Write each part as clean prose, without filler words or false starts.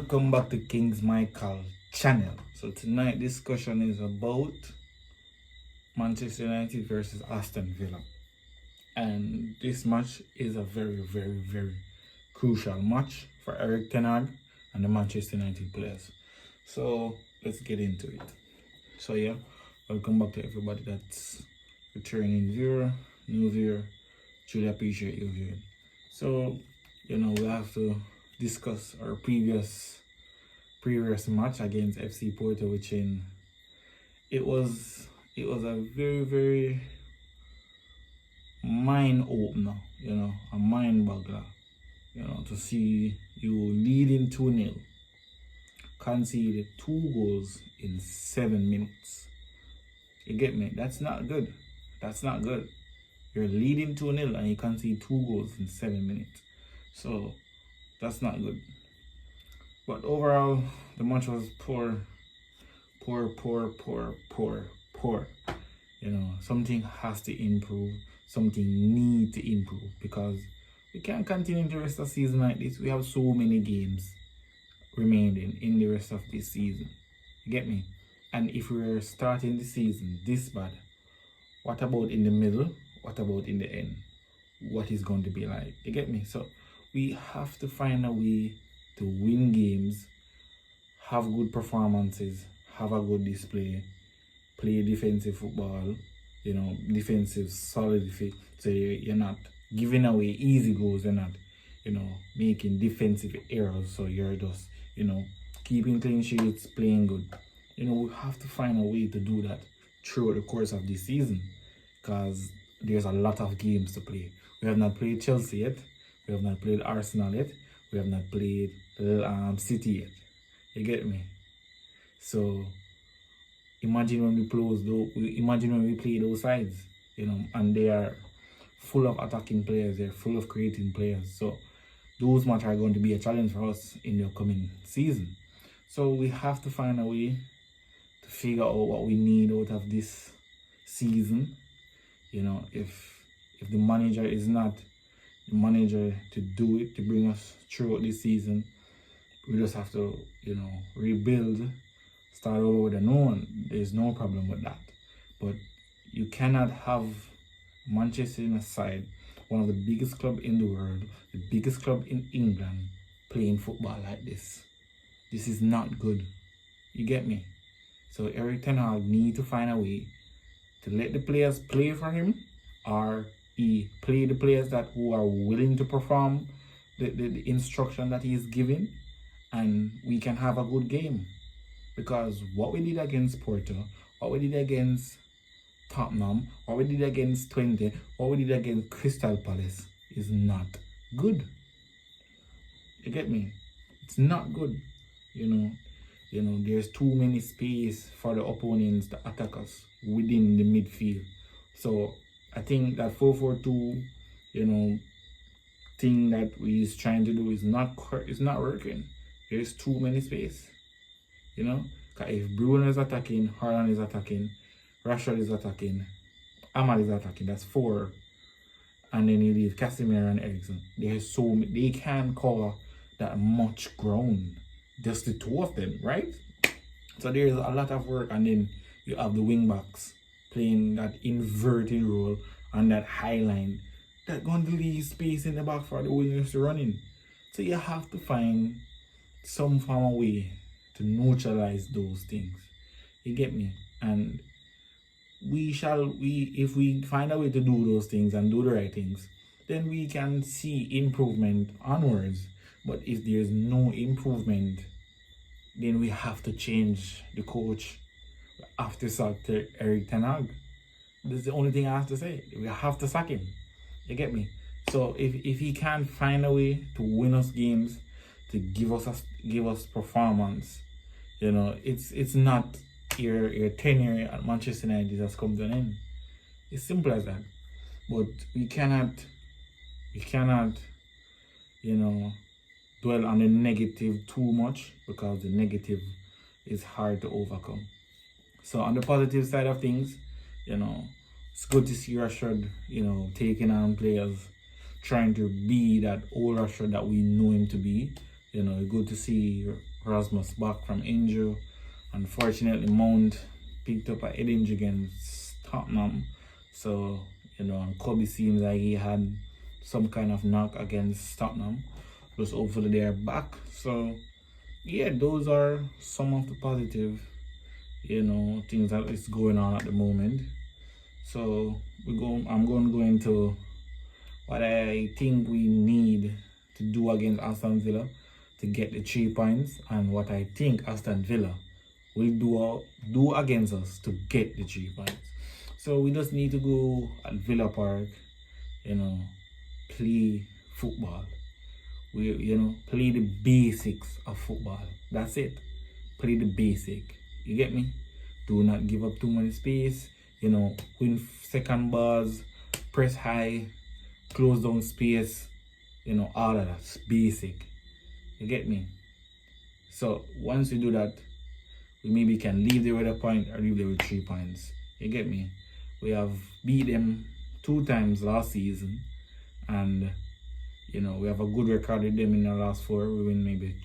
Welcome back to King's Michael channel. So tonight discussion is about Manchester United versus Aston Villa, and this match is a very crucial match for Eric Ten Hag and the Manchester United players. So let's get into it. So yeah, welcome back to everybody that's returning viewer, new viewer. Truly appreciate you viewing. So we have to discuss our previous match against FC Porto, which it was a very mind opener, a mind boggler, to see you leading 2-0, conceded 2 goals in 7 minutes. You get me? That's not good. That's not good. You're leading 2-0 and you concede 2 goals in 7 minutes. So that's not good. But overall, the match was poor. Something has to improve. Something needs to improve, because we can't continue the rest of the season like this. We have so many games remaining in the rest of this season. You get me? And if we're starting the season this bad, what about in the middle? What about in the end? What is going to be like? You get me? So we have to find a way to win games, have good performances, have a good display, play defensive football, defensive solidity. So you're not giving away easy goals, you're not, making defensive errors. So you're just, keeping clean sheets, playing good. We have to find a way to do that throughout the course of this season, because there's a lot of games to play. We have not played Chelsea yet. We have not played Arsenal yet. We have not played City yet. You get me? So imagine when we play those sides, and they are full of attacking players. They're full of creating players. So those matches are going to be a challenge for us in the upcoming season. So we have to find a way to figure out what we need out of this season. If the manager is not the manager to do it, to bring us throughout this season, we just have to, rebuild, start over with a new one. There's no problem with that. But you cannot have Manchester United side, one of the biggest club in the world, the biggest club in England, playing football like this. This is not good. You get me? So Eric Ten Hag needs to find a way to let the players play for him, or he play the players who are willing to perform the instruction that he is giving, and we can have a good game. Because what we did against Porto, what we did against Tottenham, what we did against Twente, what we did against Crystal Palace is not good. You get me? It's not good. There's too many space for the opponents, the attackers within the midfield. So I think that 4-4-2, thing that we're trying to do is not working. There's too many space. Because if Bruno is attacking, Haaland is attacking, Rashford is attacking, Ahmad is attacking, that's 4. And then you leave Casemiro and Eriksen. They can't cover that much ground. Just the 2 of them, right? So there's a lot of work, and then you have the wing backs playing that inverted role on that high line. That's going to leave space in the back for the wingers to run in. So you have to find some form of way to neutralize those things. You get me? And if we find a way to do those things and do the right things, then we can see improvement onwards. But if there's no improvement, then we have to change the coach. We have to sack Eric Ten Hag. That's the only thing I have to say. We have to sack him. You get me? So if he can't find a way to win us games, to give us performance, it's not your tenure at Manchester United has come to an end. It's simple as that. But we cannot dwell on the negative too much, because the negative is hard to overcome. So on the positive side of things, it's good to see Rashford, taking on players, trying to be that old Rashford that we know him to be. Good to see Rasmus back from injury. Unfortunately, Mount picked up a head injury against Tottenham. So, and Kobe seems like he had some kind of knock against Tottenham. Just hopefully they're back. So, yeah, those are some of the positive, things that is going on at the moment. So, I'm going to go into what I think we need to do against Aston Villa to get the 3 points, and what I think Aston Villa will do against us to get the 3 points. So we just need to go at Villa Park, play football. We play the basics of football. That's it. Play the basic. You get me? Do not give up too much space. Win second balls, press high, close down space, all of that's basic. You get me? So once we do that, we maybe can leave there with a point or leave there with 3 points. You get me? We have beat them 2 times last season, and we have a good record with them in the last 4. We win maybe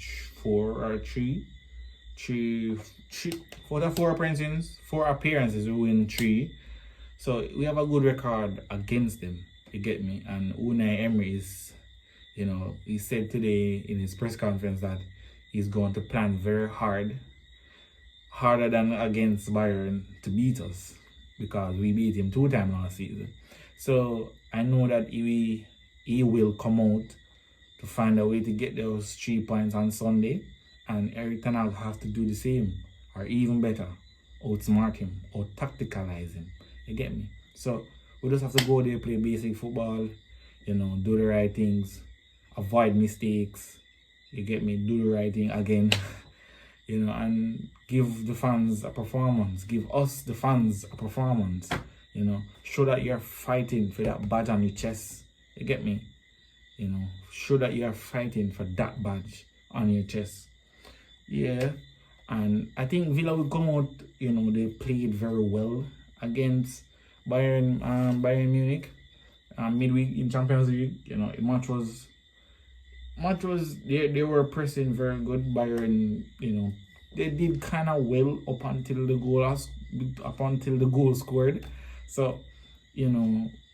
4 or 3. For the 4 appearances, we win 3. So we have a good record against them. You get me? And Unai Emery is, he said today in his press conference that he's going to plan very harder than against Bayern to beat us, because we beat him 2 times last season. So I know that he will come out to find a way to get those 3 points on Sunday, and Eric Ten Hag have to do the same, or even better, outsmart him or tacticalize him. You get me? So we just have to go there, play basic football, do the right things, avoid mistakes. You get me? Do the right thing again, and give the fans a performance. Give us, the fans, a performance. Show that you're fighting for that badge on your chest. You get me? Show that you're fighting for that badge on your chest. Yeah. And I think Villa will come out, they played very well against Bayern Munich midweek in Champions League. Match was they were pressing very good. Bayern, they did kind of well up until the goal scored. So,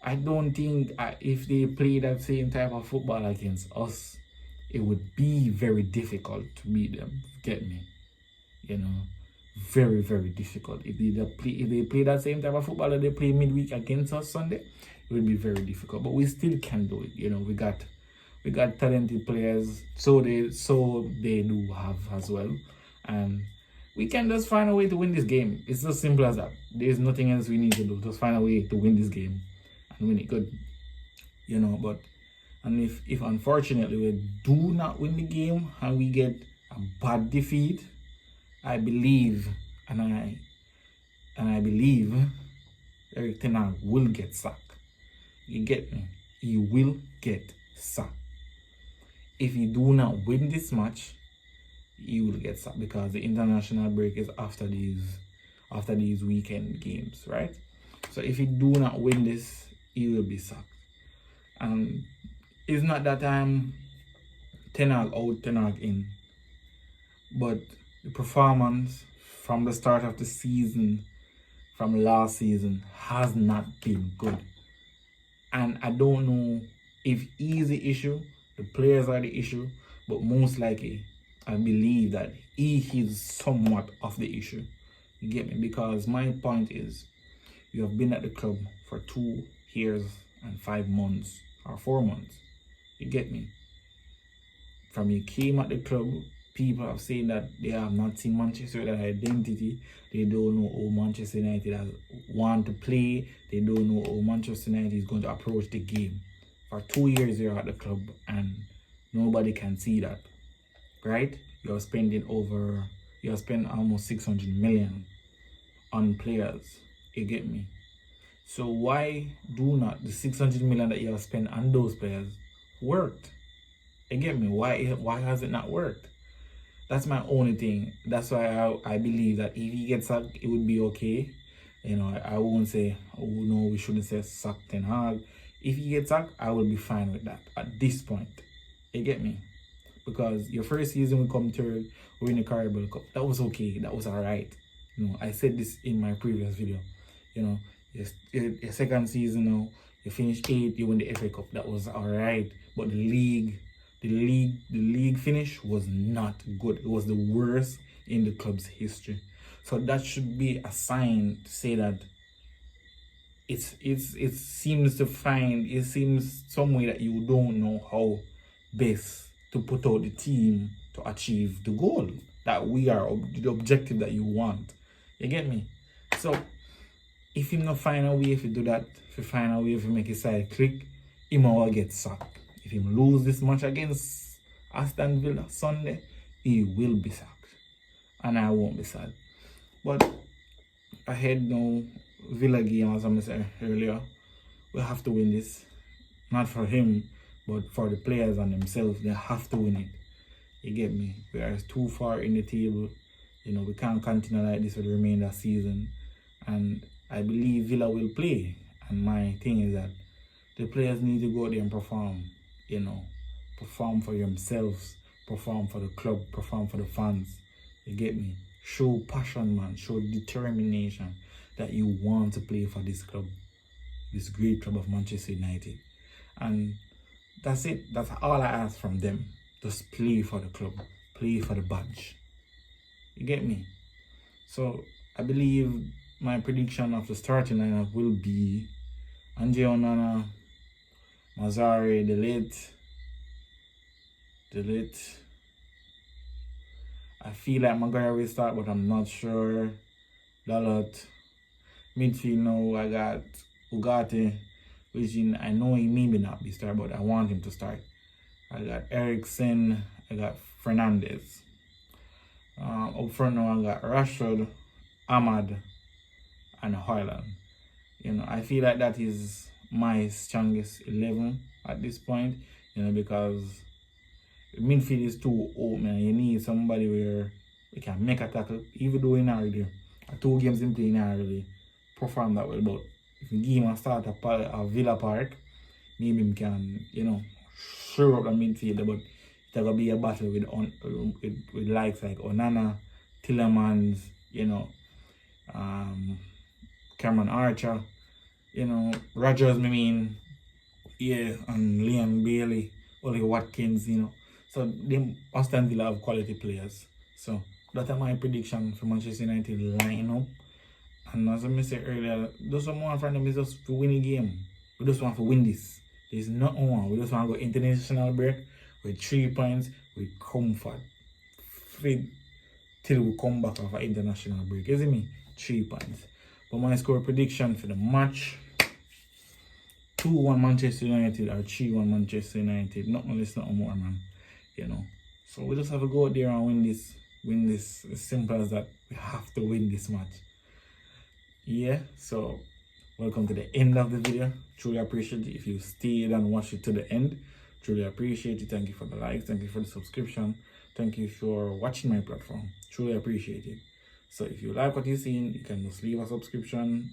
I don't think if they play that same type of football against us, it would be very difficult to beat them. Get me? Very, very difficult. If they play that same type of football that they play midweek against us Sunday, it would be very difficult. But we still can do it. We got talented players, so they do have as well, and we can just find a way to win this game. It's as simple as that. There's nothing else we need to do. Just find a way to win this game and win it good. But if unfortunately we do not win the game and we get a bad defeat, I believe Eric Ten Hag will get sacked. You get me? He will get sacked. If he do not win this match, he will get sacked, because the international break is after these weekend games, right? So if he do not win this, he will be sacked. And it's not that I'm Ten Hag out, Ten Hag in, but the performance from the start of the season, from last season, has not been good. And I don't know if he's the issue, the players are the issue, but most likely I believe that he is somewhat of the issue. You get me? Because my point is, you have been at the club for 2 years and 5 months or 4 months. You get me? From you came at the club, people have said that they have not seen Manchester United identity. They don't know how Manchester United want to play. They don't know how Manchester United is going to approach the game. For 2 years you're at the club and nobody can see that, right? You're spent almost 600 million on players. You get me? So why do not the 600 million that you have spent on those players worked? You get me? Why has it not worked? That's my only thing. That's why I believe that if he gets sacked, it would be okay. I won't say, oh no, we shouldn't say sack Ten Hag. If he gets sacked, I will be fine with that at this point. You get me? because your first season we come third, we win the Carabao Cup. That was okay. That was alright. You know, I said this in my previous video. You know, your second season now, you finish 8th, you win the FA Cup. That was alright. But the league finish was not good. It was the worst in the club's history. So that should be a sign to say that it seems some way that you don't know how best to put out the team to achieve the goal that we are, the objective that you want. You get me? So if you not find a way if you do that, if you find a way if you make his side click, he will get sacked. If he lose this match against Aston Villa Sunday, he will be sacked. And I won't be sad. But ahead now, Villa game, as I said earlier, we have to win this. Not for him, but for the players and themselves. They have to win it. You get me? We are too far in the table. You know, we can't continue like this for the remainder of the season. And I believe Villa will play. And my thing is that the players need to go out there and perform. You know, perform for themselves, perform for the club, perform for the fans. You get me? Show passion, man. Show determination that you want to play for this club, this great club of Manchester United. And that's it. That's all I ask from them. Just play for the club. Play for the badge. You get me? So I believe my prediction of the starting lineup will be Andre Onana, Mazzari, delete. I feel like Maguire will start, but I'm not sure. Dalot. Midfield now, I got Ugarte, which I know he maybe not be start, but I want him to start. I got Eriksen, I got Fernandez. Up front now, I got Rashford, Ahmad, and Højlund. You know, I feel like that is my strongest 11 at this point, you know, because midfield is too old, man. You need somebody where we can make a tackle, even though in already 2 games in play in already perform that well. But if you give him a start at Villa Park, maybe him can, you know, shore up the midfield. But it's gonna be a battle with likes like Onana, Tillemans, you know, Cameron Archer, you know, Rodgers, yeah, and Liam Bailey, Oli Watkins, you know. So them Aston Villa have quality players. So that's my prediction for Manchester United lineup. And as I said earlier, just one from them is just to win a game. We just want to win this. There's nothing more. We just want to go international break with 3 points with comfort. Till we come back off an international break. You see me? 3 points. But my score prediction for the match, 2-1 Manchester United or 3-1 Manchester United. Nothing less, nothing more, man. You know. So we just have to go out there and win this. Win this. As simple as that. We have to win this match. Yeah, so welcome to the end of the video. Truly appreciate it if you stayed and watched it to the end. Truly appreciate it. Thank you for the likes. Thank you for the subscription. Thank you for watching my platform. Truly appreciate it. So if you like what you're seeing, you can just leave a subscription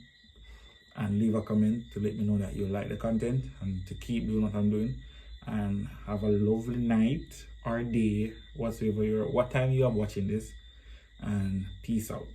and leave a comment to let me know that you like the content and to keep doing what I'm doing. And have a lovely night or day, what time you are watching this. And peace out.